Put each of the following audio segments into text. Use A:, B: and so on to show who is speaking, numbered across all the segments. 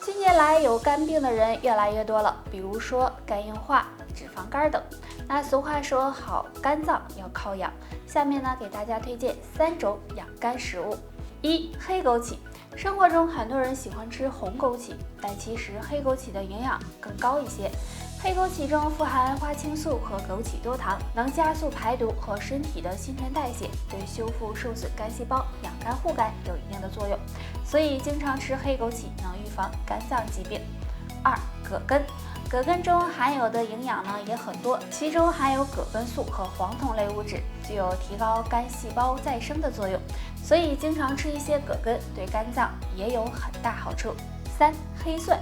A: 近年来有肝病的人越来越多了，比如说肝硬化、脂肪肝等。那俗话说好肝脏要靠养，下面呢给大家推荐3种养肝食物。1. 黑枸杞。生活中很多人喜欢吃红枸杞，但其实黑枸杞的营养更高一些。黑枸杞中富含花青素和枸杞多糖，能加速排毒和身体的新陈代谢，对修复受损肝细胞、养肝护肝有一定的作用。所以经常吃黑枸杞能预防肝脏疾病。2. 葛根。葛根中含有的营养呢也很多，其中含有葛根素和黄酮类物质，具有提高肝细胞再生的作用，所以经常吃一些葛根对肝脏也有很大好处。3. 黑蒜。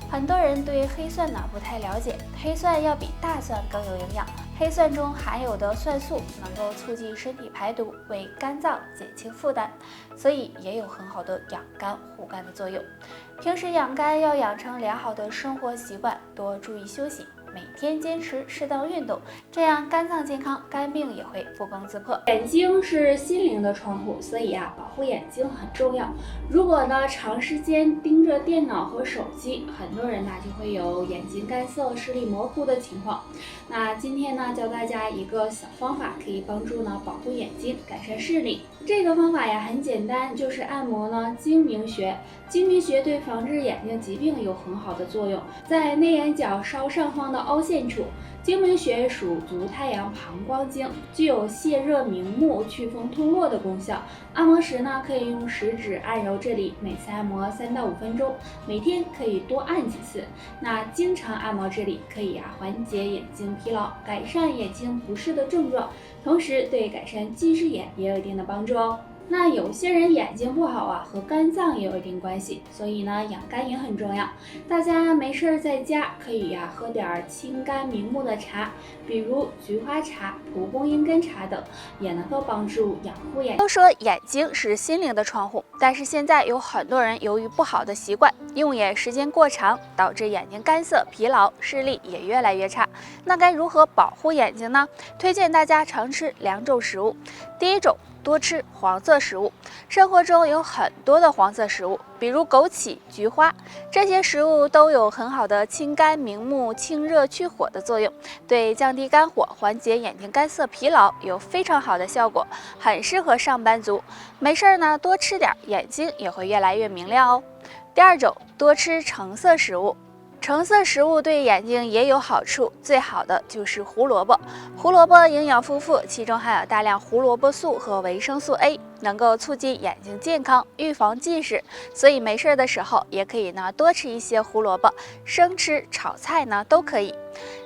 A: 很多人对黑蒜呢不太了解，黑蒜要比大蒜更有营养。黑蒜中含有的蒜素能够促进身体排毒，为肝脏减轻负担，所以也有很好的养肝护肝的作用。平时养肝要养成良好的生活习惯，多注意休息，每天坚持适当运动，这样肝脏健康，肝病也会不攻自破。眼睛是心灵的窗户，所以保护眼睛很重要。如果呢长时间盯着电脑和手机，很多人就会有眼睛干涩、视力模糊的情况。那今天呢教大家一个小方法，可以帮助保护眼睛，改善视力。这个方法很简单，就是按摩睛明穴。睛明穴对防治眼睛疾病有很好的作用，在内眼角稍上方的凹陷处。睛明穴属足太阳膀胱经，具有泻热明目、祛风通络的功效。按摩时呢，可以用食指按揉这里，每次按摩3到5分钟，每天可以多按几次。那经常按摩这里，可以缓解眼睛疲劳，改善眼睛不适的症状，同时对改善近视眼也有一定的帮助哦。那有些人眼睛不好和肝脏也有一定关系，所以呢养肝也很重要。大家没事在家可以喝点清肝明目的茶，比如菊花茶、蒲公英根茶等，也能够帮助养护眼睛。都说眼睛是心灵的窗户，但是现在有很多人由于不好的习惯，用眼时间过长，导致眼睛干涩、疲劳，视力也越来越差。那该如何保护眼睛呢？推荐大家常吃2种食物。第一种，多吃黄色食物。生活中有很多的黄色食物，比如枸杞、菊花，这些食物都有很好的清肝明目、清热去火的作用，对降低肝火、缓解眼睛干涩疲劳有非常好的效果，很适合上班族。没事呢多吃点，眼睛也会越来越明亮哦。第二种，多吃橙色食物。橙色食物对眼睛也有好处，最好的就是胡萝卜。胡萝卜营养丰富，其中含有大量胡萝卜素和维生素 A， 能够促进眼睛健康，预防近视。所以没事的时候也可以多吃一些胡萝卜，生吃、炒菜都可以。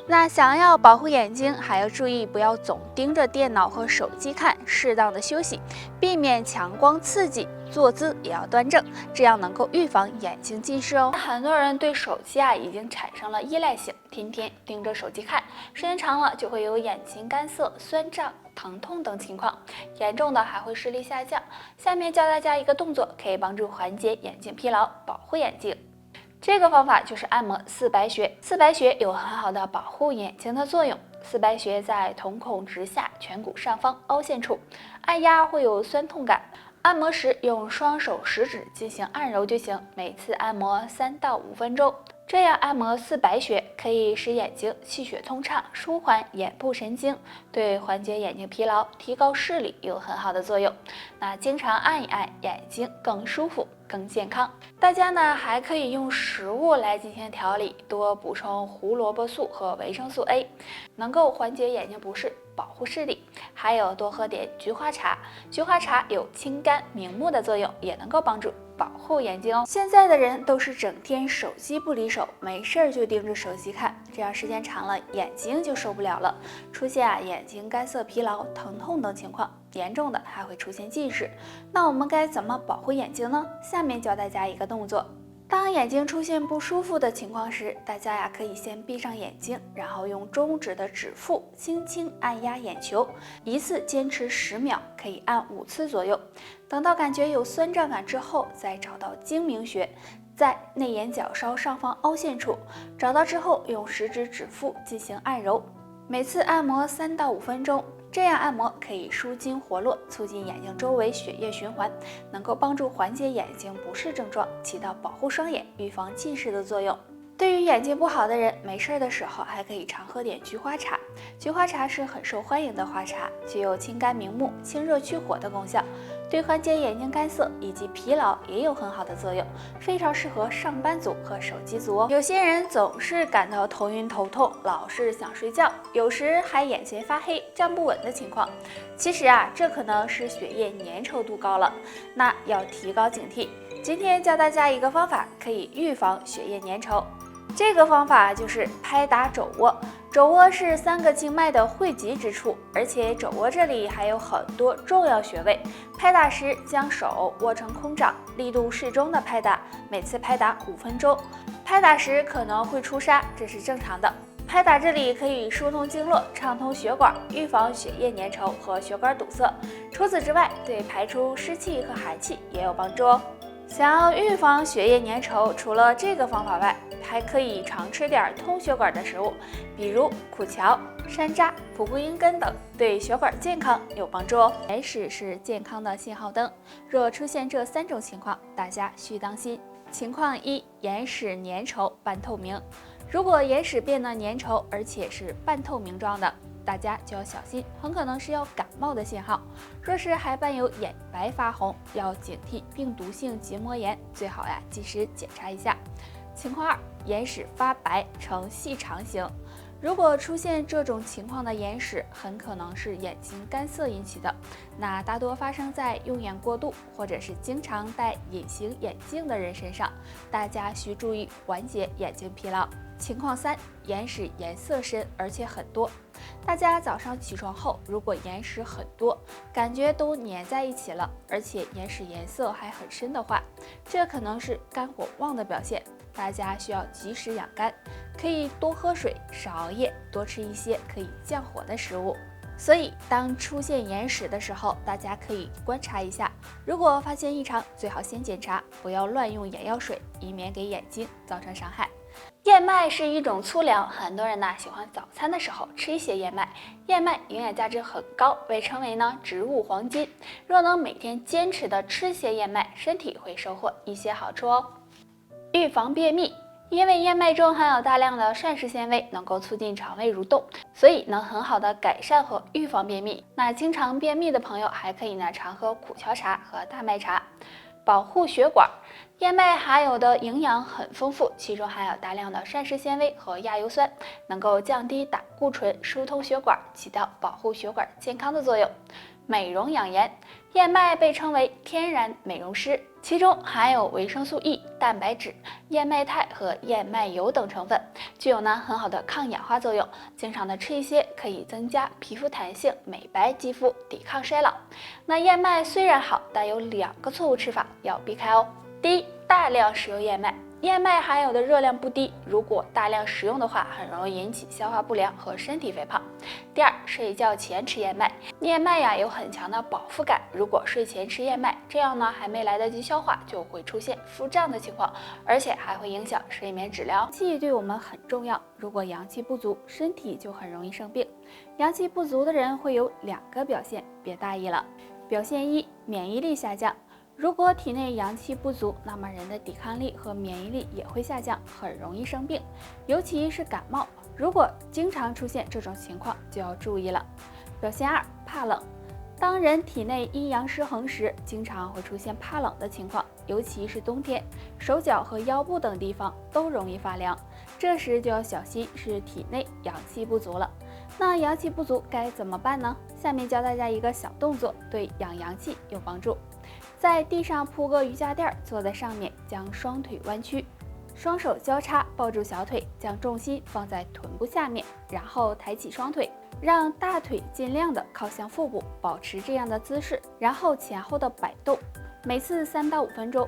A: 那想要保护眼睛，还要注意不要总盯着电脑和手机看，适当的休息，避免强光刺激，坐姿也要端正，这样能够预防眼睛近视哦。很多人对手机已经产生了依赖性，天天盯着手机看，时间长了就会有眼睛干涩、酸胀、疼痛等情况，严重的还会视力下降。下面教大家一个动作，可以帮助缓解眼睛疲劳，保护眼睛。这个方法就是按摩四白穴。四白穴有很好的保护眼睛的作用。四白穴在瞳孔直下、颧骨上方凹陷处，按压会有酸痛感。按摩时用双手食指进行按揉就行，每次按摩3到5分钟。这样按摩四白穴可以使眼睛气血通畅，舒缓眼部神经，对缓解眼睛疲劳、提高视力有很好的作用。那经常按一按，眼睛更舒服、更健康。大家还可以用食物来进行调理，多补充胡萝卜素和维生素 A， 能够缓解眼睛不适，保护视力。还有多喝点菊花茶，菊花茶有清肝明目的作用，也能够帮助保护眼睛哦。现在的人都是整天手机不离手，没事就盯着手机看，这样时间长了眼睛就受不了了，出现眼睛干涩、疲劳、疼痛等情况，严重的还会出现近视。那我们该怎么保护眼睛呢？下面教大家一个动作。当眼睛出现不舒服的情况时，大家可以先闭上眼睛，然后用中指的指腹轻轻按压眼球，一次坚持10秒，可以按5次左右。等到感觉有酸胀感之后，再找到睛明穴，在内眼角稍上方凹陷处，找到之后用食指指腹进行按揉，每次按摩3到5分钟。这样按摩可以舒筋活络，促进眼睛周围血液循环，能够帮助缓解眼睛不适症状，起到保护双眼、预防近视的作用。对于眼睛不好的人，没事的时候还可以常喝点菊花茶。菊花茶是很受欢迎的花茶，具有清肝明目、清热去火的功效，对缓解眼睛干涩以及疲劳也有很好的作用，非常适合上班族和手机族哦。有些人总是感到头晕头痛，老是想睡觉，有时还眼前发黑、站不稳的情况。其实这可能是血液粘稠度高了，那要提高警惕。今天教大家一个方法，可以预防血液粘稠。这个方法就是拍打肘窝。肘窝是3个经脉的汇集之处，而且肘窝这里还有很多重要穴位。拍打时将手握成空掌，力度适中的拍打，每次拍打5分钟。拍打时可能会出痧，这是正常的。拍打这里可以疏通经络，畅通血管，预防血液粘稠和血管堵塞。除此之外，对排出湿气和寒气也有帮助哦。想要预防血液粘稠，除了这个方法外，还可以常吃点通血管的食物，比如苦荞、山楂、蒲公英根等，对血管健康有帮助哦。眼屎是健康的信号灯，若出现这3种情况，大家需当心。情况1：眼屎粘稠、半透明。如果眼屎变得粘稠，而且是半透明状的，大家就要小心，很可能是要感冒的信号。若是还伴有眼白发红，要警惕病毒性结膜炎，最好及时检查一下。情况2：眼屎发白呈细长形。如果出现这种情况的眼屎，很可能是眼睛干涩引起的，那大多发生在用眼过度或者是经常戴隐形眼镜的人身上，大家需注意缓解眼睛疲劳。情况3：眼屎颜色深而且很多。大家早上起床后，如果眼屎很多，感觉都粘在一起了，而且眼屎颜色还很深的话，这可能是肝火旺的表现，大家需要及时养肝，可以多喝水，少熬夜，多吃一些可以降火的食物。所以当出现眼屎的时候，大家可以观察一下，如果发现异常，最好先检查，不要乱用眼药水，以免给眼睛造成伤害。燕麦是一种粗粮，很多人喜欢早餐的时候吃一些燕麦。燕麦营养价值很高，被称为植物黄金。若能每天坚持的吃些燕麦，身体会收获一些好处哦。预防便秘，因为燕麦中含有大量的膳食纤维，能够促进肠胃蠕动，所以能很好的改善和预防便秘。那经常便秘的朋友还可以常喝苦荞茶和大麦茶。保护血管，燕麦含有的营养很丰富，其中含有大量的膳食纤维和亚油酸，能够降低胆固醇，疏通血管，起到保护血管健康的作用。美容养颜，燕麦被称为天然美容师，其中含有维生素 E、蛋白质、燕麦肽和燕麦油等成分，具有很好的抗氧化作用。经常的吃一些，可以增加皮肤弹性，美白肌肤，抵抗衰老。那燕麦虽然好，但有2个错误吃法要避开哦。第一，大量食用燕麦。燕麦含有的热量不低，如果大量食用的话，很容易引起消化不良和身体肥胖。第二，睡觉前吃燕麦。燕麦有很强的饱腹感，如果睡前吃燕麦，这样还没来得及消化，就会出现腹胀的情况，而且还会影响睡眠质量。阳气对我们很重要，如果阳气不足，身体就很容易生病。阳气不足的人会有2个表现，别大意了。表现1：免疫力下降。如果体内阳气不足，那么人的抵抗力和免疫力也会下降，很容易生病，尤其是感冒。如果经常出现这种情况，就要注意了。表现2：怕冷。当人体内阴阳失衡时，经常会出现怕冷的情况，尤其是冬天，手脚和腰部等地方都容易发凉，这时就要小心是体内阳气不足了。那阳气不足该怎么办呢？下面教大家一个小动作，对养阳气有帮助。在地上铺个瑜伽垫，坐在上面，将双腿弯曲，双手交叉抱住小腿，将重心放在臀部下面，然后抬起双腿，让大腿尽量的靠向腹部，保持这样的姿势，然后前后的摆动，每次3到5分钟。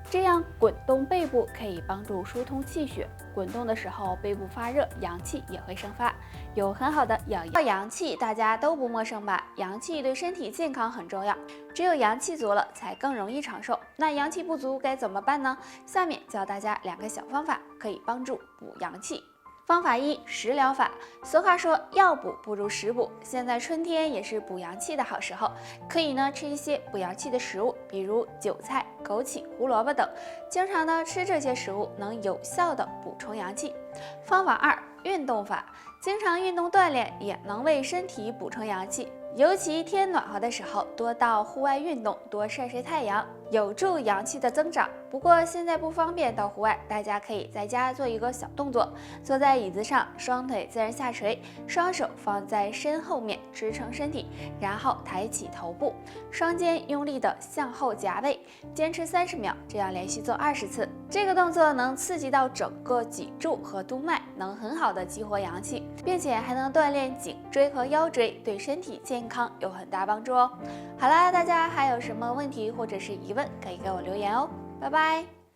A: 这样滚动背部可以帮助疏通气血，滚动的时候背部发热，阳气也会生发，有很好的养阳气。大家都不陌生吧？阳气对身体健康很重要，只有阳气足了才更容易长寿。那阳气不足该怎么办呢？下面教大家2个小方法，可以帮助补阳气。方法一：食疗法。俗话说药补不如食补，现在春天也是补阳气的好时候，可以呢吃一些补阳气的食物，比如韭菜、枸杞、胡萝卜等。经常呢吃这些食物，能有效的补充阳气。方法二：运动法。经常运动锻炼也能为身体补充阳气，尤其天暖和的时候，多到户外运动，多晒晒太阳，有助阳气的增长。不过现在不方便到户外，大家可以在家做一个小动作，坐在椅子上，双腿自然下垂，双手放在身后面支撑身体，然后抬起头部，双肩用力的向后夹背，坚持30秒，这样连续做20次。这个动作能刺激到整个脊柱和督脉，能很好的激活阳气，并且还能锻炼颈椎和腰椎，对身体健康有很大帮助哦。好啦，大家还有什么问题或者是疑问，可以给我留言哦。拜拜。